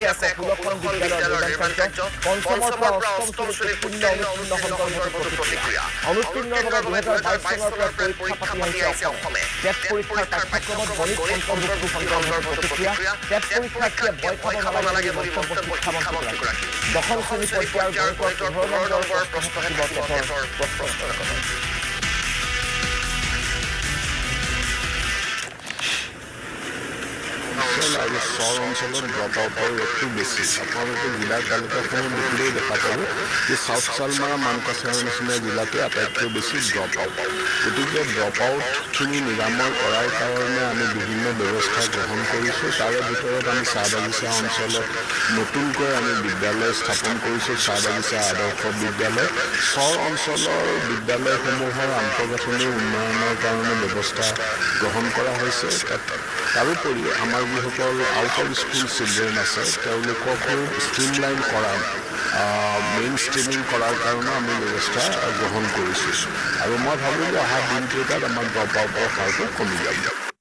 ষোলখন বিদ্যালয়ৰ নিৰ্মাণ কাৰ্য পঞ্চমৰ পৰা অষ্টম শ্ৰেণীৰ পূৰ্ণ অনুতীৰ্ণ প্ৰতিক্ৰিয়া অনুতীৰ্ণৰ বাবে 2022 চনৰ পৰা পৰীক্ষা পাতি আহিছে অসমে টেট পৰীক্ষাৰ পাঠ্যক্ৰমত গণিত অন্তৰ্ভুক্তি সন্দৰ্ভত প্ৰতিক্ৰিয়া টেট পৰীক্ষাৰ্থীয়ে ভয় খাব নালাগে বুলি মন্তব্য শিক্ষামন্ত্ৰীগৰাকী দশম শ্ৰেণী পৰ্যায়ৰ গণিতৰ 15 নম্বৰৰ প্ৰশ্ন থাকিব টেটৰ প্ৰশ্নপত্ৰত আৰু চৰ অঞ্চলত ড্ৰপ আউটৰ ৰেটটো বেছি আপোনালোকে জিলাৰ তালিকাখনত দেখিলেই দেখা পাব যে চাউথ চালমাৰা মানকাছাৰৰ নিচিনা জিলাতে আটাইতকৈ বেছি ড্ৰপ আউট গতিকে ড্ৰপ আউটখিনি নিৰাময় কৰাৰ কাৰণে আমি বিভিন্ন ব্যৱস্থা গ্ৰহণ কৰিছোঁ তাৰে ভিতৰত আমি চাহ বাগিচা অঞ্চলত নতুনকৈ আমি বিদ্যালয় স্থাপন কৰিছোঁ চাহ বাগিচা আদৰ্শ বিদ্যালয় চৰ অঞ্চলৰ বিদ্যালয়সমূহৰ আন্তঃগাঁথনি উন্নয়নৰ কাৰণে ব্যৱস্থা গ্ৰহণ কৰা হৈছে তাৰোপৰি আমাৰ যিসকল আউট অফ স্কুল চিলড্ৰেন আছে তেওঁলোককো ষ্ট্ৰীমলাইন কৰা মেইন ষ্ট্ৰীমিং কৰাৰ কাৰণে আমি ব্যৱস্থা গ্ৰহণ কৰিছোঁ আৰু মই ভাবোঁ যে অহা দিনকেইটাত আমাৰ ড্ৰপ আউটৰ হাৰটো কমি যাব